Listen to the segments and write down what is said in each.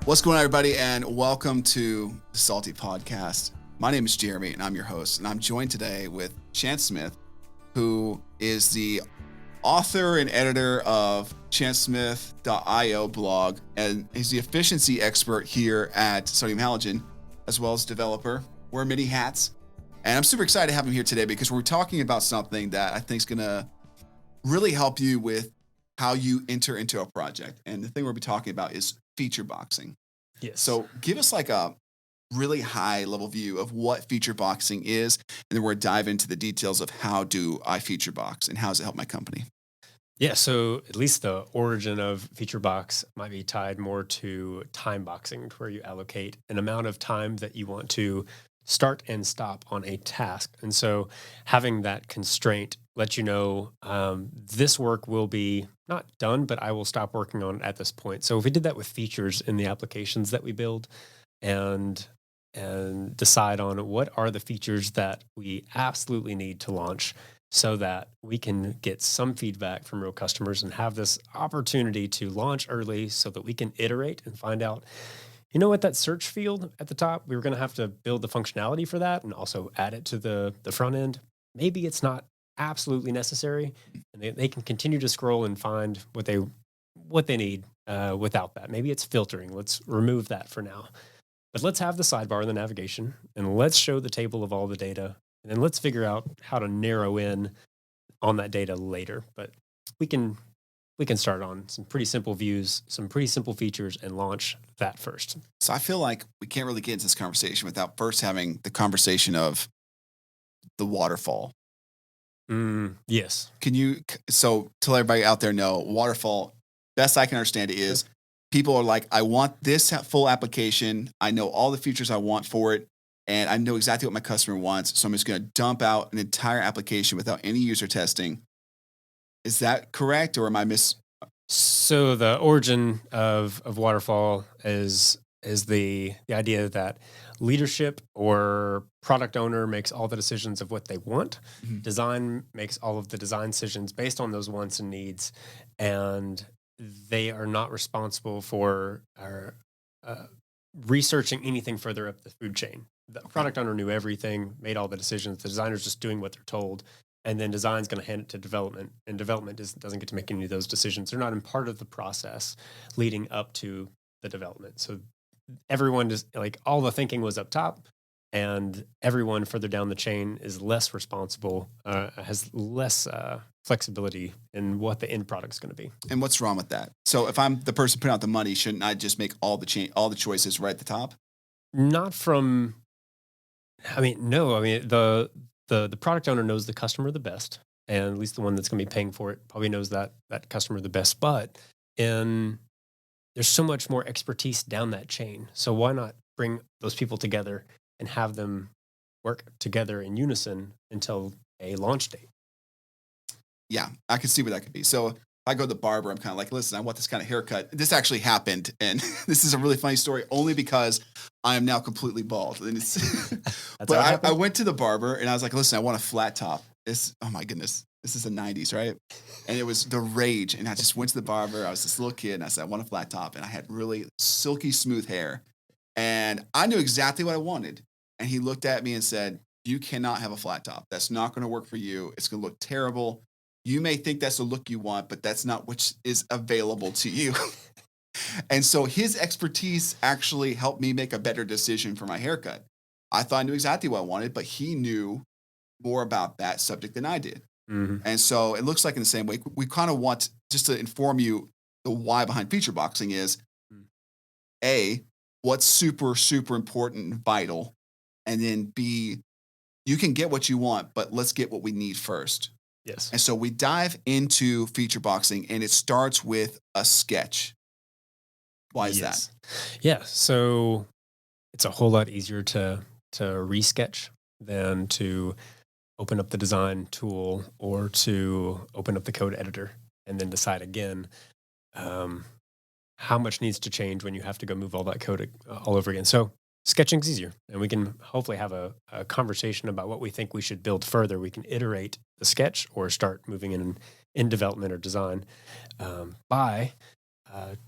What's going on, everybody, and welcome to the Salty Podcast. My name is Jeremy, and I'm your host, and I'm joined today with Chance Smith, who is the author and editor of chancesmith.io blog, and he's the efficiency expert here at Sodium Halogen, as well as developer. Wear many hats, and I'm super excited to have him here today because we're talking about something that I think is going to really help you with how you enter into a project. And the thing we'll be talking about is feature boxing. Yes. So give us like a really high level view of what feature boxing is, and then we'll dive into the details of how do I feature box and how does it help my company. Yeah, so at least the origin of feature box might be tied more to time boxing, where you allocate an amount of time that you want to start and stop on a task. And so having that constraint lets you know this work will be not done, but I will stop working on it at this point. So if we did that with features in the applications that we build and decide on what are the features that we absolutely need to launch so that we can get some feedback from real customers and have this opportunity to launch early so that we can iterate and find out, you know what, that search field at the top, we were going to have to build the functionality for that and also add it to the front end. Maybe it's not absolutely necessary, and they can continue to scroll and find what they need without that. Maybe it's filtering. Let's remove that for now. But let's have the sidebar in the navigation, and let's show the table of all the data, and then let's figure out how to narrow in on that data later. But we can start on some pretty simple views, some pretty simple features, and launch that first. So I feel like we can't really get into this conversation without first having the conversation of the waterfall. Yes. So tell everybody out there, know waterfall, best I can understand it is people are like, I want this full application. I know all the features I want for it, and I know exactly what my customer wants. So I'm just going to dump out an entire application without any user testing. Is that correct, or am I So the origin of waterfall is the idea that leadership or product owner makes all the decisions of what they want. Mm-hmm. Design makes all of the design decisions based on those wants and needs, and they are not responsible for researching anything further up the food chain. The product owner knew everything, made all the decisions. The designer's just doing what they're told. And then design's going to hand it to development, and development doesn't get to make any of those decisions. They're not in part of the process leading up to the development. So everyone just like all the thinking was up top, and everyone further down the chain is less responsible, has less flexibility in what the end product's going to be. And what's wrong with that? So if I'm the person putting out the money, shouldn't I just make all the choices right at the top? Not from. I mean, no. I mean the product owner knows the customer the best, and at least the one that's going to be paying for it probably knows that customer the best. But there's so much more expertise down that chain. So why not bring those people together and have them work together in unison until a launch date? Yeah, I can see where that could be. So if I go to the barber, I'm kind of like, listen, I want this kind of haircut. This actually happened, and this is a really funny story only because I am now completely bald. And but I went to the barber, and I was like, listen, I want a flat top. Oh my goodness, this is the 90s, right? And it was the rage, and I just went to the barber. I was this little kid, and I said, I want a flat top, and I had really silky smooth hair, and I knew exactly what I wanted. And he looked at me and said, you cannot have a flat top. That's not going to work for you. It's going to look terrible. You may think that's the look you want, but that's not what is available to you. And so his expertise actually helped me make a better decision for my haircut. I thought I knew exactly what I wanted, but he knew more about that subject than I did. Mm-hmm. And so it looks like in the same way, we kind of want, just to inform you, the why behind feature boxing is, A, what's super, super important and vital, and then B, you can get what you want, but let's get what we need first. Yes. And so we dive into feature boxing, and it starts with a sketch. Why is that? Yeah. So it's a whole lot easier to resketch than to open up the design tool or to open up the code editor and then decide again how much needs to change when you have to go move all that code all over again. So sketching's easier, and we can hopefully have a conversation about what we think we should build further. We can iterate the sketch or start moving in development or design by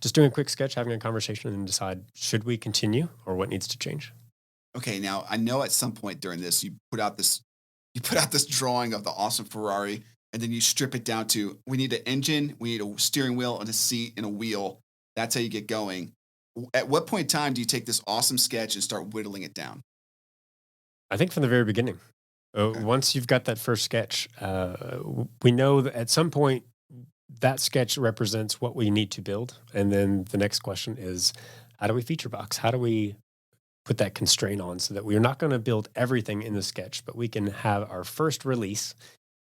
just doing a quick sketch, having a conversation, and then decide should we continue or what needs to change. Okay, now I know at some point during this you put out this drawing of the awesome Ferrari, and then you strip it down to we need an engine, we need a steering wheel and a seat and a wheel. That's how you get going. At what point in time do you take this awesome sketch and start whittling it down? I think from the very beginning. Okay. Once you've got that first sketch, we know that at some point that sketch represents what we need to build. And then the next question is, how do we feature box? How do we put that constraint on so that we're not going to build everything in the sketch, but we can have our first release.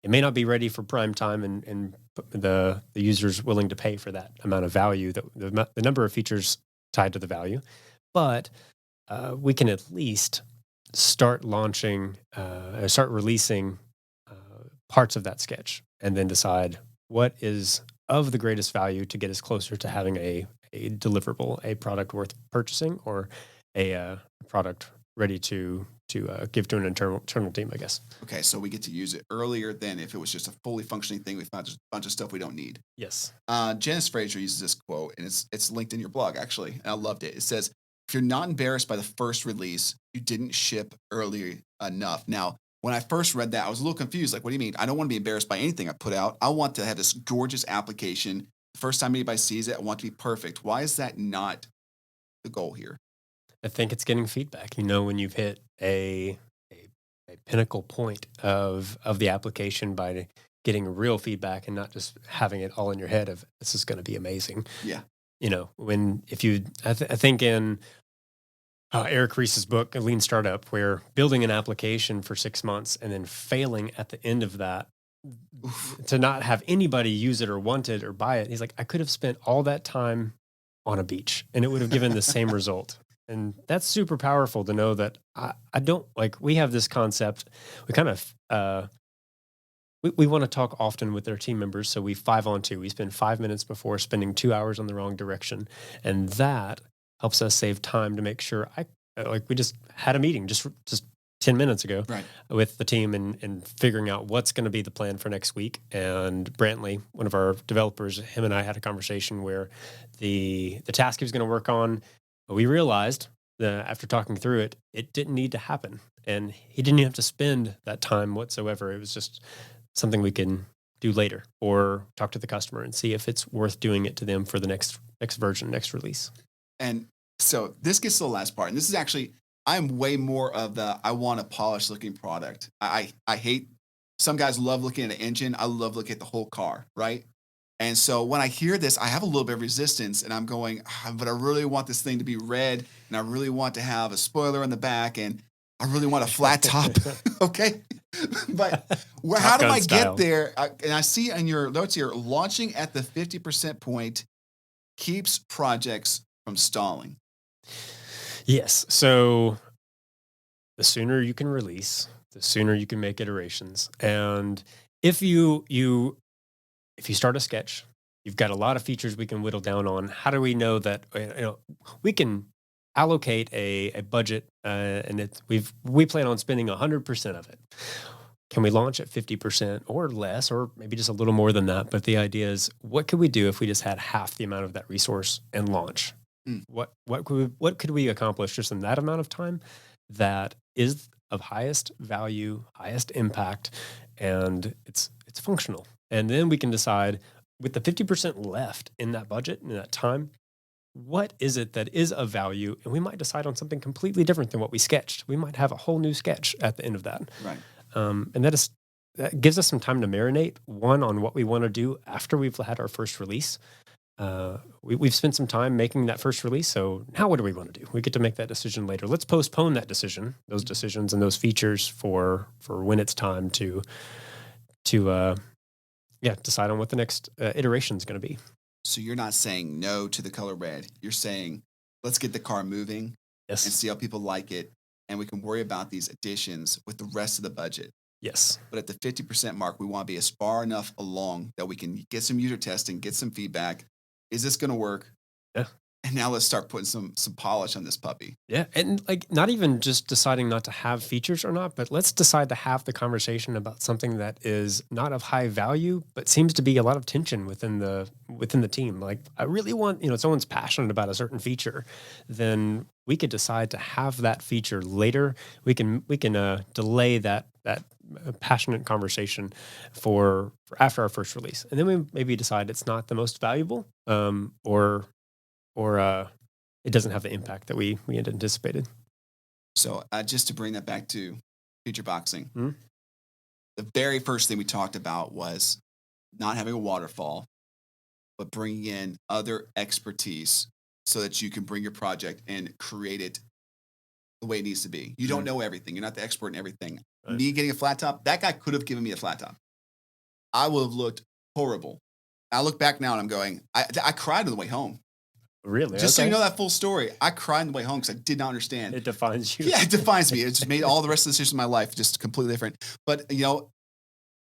It may not be ready for prime time and the user's willing to pay for that amount of value, that the number of features tied to the value, but we can at least start launching, start releasing parts of that sketch, and then decide what is of the greatest value to get us closer to having a deliverable, a product worth purchasing, or a product ready to give to an internal team, I guess. Okay, so we get to use it earlier than if it was just a fully functioning thing. We found just a bunch of stuff we don't need. Yes. Janice Fraser uses this quote, and it's linked in your blog actually, and I loved it. It says, "If you're not embarrassed by the first release, you didn't ship early enough." Now, when I first read that, I was a little confused. Like, what do you mean? I don't want to be embarrassed by anything I put out. I want to have this gorgeous application. The first time anybody sees it, I want to be perfect. Why is that not the goal here? I think it's getting feedback. You know, when you've hit a pinnacle point of the application by getting real feedback and not just having it all in your head of this is going to be amazing. Yeah. You know, when if you, I think in Eric Ries's book, A Lean Startup, where building an application for 6 months and then failing at the end of that Oof. to not have anybody use it or want it or buy it. He's like, I could have spent all that time on a beach and it would have given the same result. And that's super powerful to know that I don't like, we have this concept. We kind of, we want to talk often with our team members. So we 5-on-2, we spend 5 minutes before spending 2 hours on the wrong direction. And that helps us save time to make sure like we just had a meeting just 10 minutes ago Right. with the team and figuring out what's going to be the plan for next week. And Brantley, one of our developers, him and I had a conversation where the task he was going to work on, we realized that after talking through it, it didn't need to happen. And he didn't even have to spend that time whatsoever. It was just something we can do later or talk to the customer and see if it's worth doing it to them for the next version, next release. And so this gets to the last part. And this is actually, I'm way more of the I want a polished looking product. I hate, some guys love looking at an engine. I love looking at the whole car, right? And so when I hear this, I have a little bit of resistance and I'm going, but I really want this thing to be red and I really want to have a spoiler in the back and I really want a flat top. Okay. But how do Gun I style. get there? And I see in your notes here, launching at the 50% point keeps projects from stalling. Yes. So the sooner you can release, the sooner you can make iterations. And if if you start a sketch, you've got a lot of features we can whittle down on. How do we know that we can allocate a budget and we plan on spending 100% of it? Can we launch at 50% or less, or maybe just a little more than that? But the idea is, what could we do if we just had half the amount of that resource and launch? Mm. What could we accomplish just in that amount of time that is of highest value, highest impact, and it's functional? And then we can decide with the 50% left in that budget in that time, what is it that is of value? And we might decide on something completely different than what we sketched. We might have a whole new sketch at the end of that. Right. And that gives us some time to marinate, one, on what we want to do after we've had our first release. We've spent some time making that first release. So now what do we want to do? We get to make that decision later. Let's postpone that decision, those decisions and those features for when it's time to decide on what the next iteration is going to be. So you're not saying no to the color red. You're saying, let's get the car moving and Yes. see how people like it. And we can worry about these additions with the rest of the budget. Yes. But at the 50% mark, we want to be as far enough along that we can get some user testing, get some feedback. Is this going to work? Yeah. And now let's start putting some polish on this puppy. Yeah. And like not even just deciding not to have features or not, but let's decide to have the conversation about something that is not of high value, but seems to be a lot of tension within the team. Like I really want, someone's passionate about a certain feature, then we could decide to have that feature later. We can delay that passionate conversation for after our first release. And then we maybe decide it's not the most valuable, or it doesn't have the impact that we had anticipated. So just to bring that back to feature boxing, Mhm. the very first thing we talked about was not having a waterfall, but bringing in other expertise so that you can bring your project and create it the way it needs to be. You don't Mhm. know everything. You're not the expert in everything. Right. Me getting a flat top, that guy could have given me a flat top. I would have looked horrible. I look back now and I'm going, I cried on the way home. Really? Just so you Okay. know that full story, I cried on the way home because I did not understand. It defines you. Yeah, it defines me. It just made all the rest of the decisions in my life just completely different. But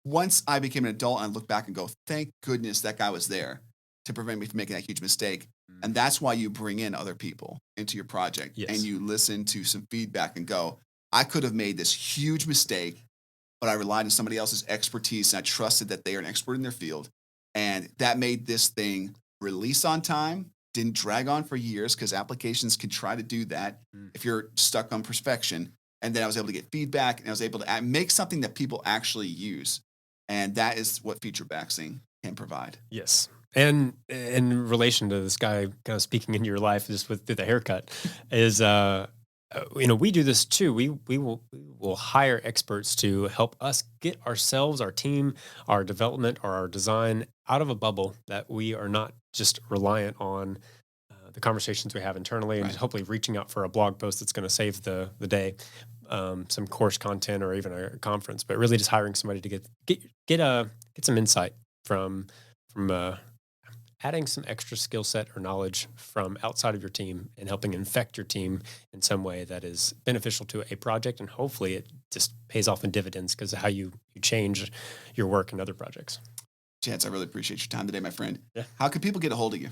once I became an adult, I look back and go, thank goodness that guy was there to prevent me from making that huge mistake. And that's why you bring in other people into your project and Yes. you listen to some feedback and go, I could have made this huge mistake, but I relied on somebody else's expertise and I trusted that they are an expert in their field. And that made this thing release on time, didn't drag on for years because applications can try to do that if you're stuck on perfection. And then I was able to get feedback and I was able to make something that people actually use. And that is what feature boxing can provide. Yes. And in relation to this guy kind of speaking into your life just through the haircut is, we do this too. We will hire experts to help us get ourselves, our team, our development, or our design out of a bubble that we are not just reliant on the conversations we have internally, and Right. hopefully reaching out for a blog post that's going to save the day, some course content, or even a conference. But really, just hiring somebody to get some insight from adding some extra skill set or knowledge from outside of your team and helping infect your team in some way that is beneficial to a project. And hopefully it just pays off in dividends because of how you change your work and other projects. Chance, I really appreciate your time today, my friend. Yeah. How can people get a hold of you?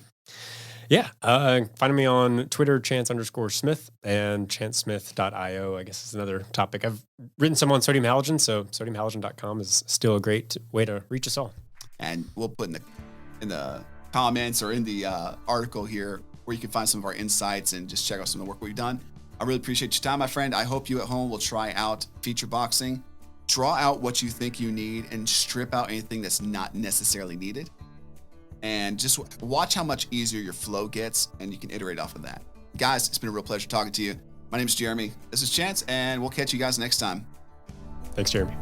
Yeah. Find me on Twitter, Chance_Smith, and chancesmith.io, I guess is another topic. I've written some on sodium halogen, so sodiumhalogen.com is still a great way to reach us all. And we'll put in the comments or in the article here where you can find some of our insights and just check out some of the work we've done. I really appreciate your time, my friend. I hope you at home will try out feature boxing. Draw out what you think you need and strip out anything that's not necessarily needed. And just watch how much easier your flow gets, and you can iterate off of that. Guys, it's been a real pleasure talking to you. My name is Jeremy. This is Chance, and we'll catch you guys next time. Thanks, Jeremy.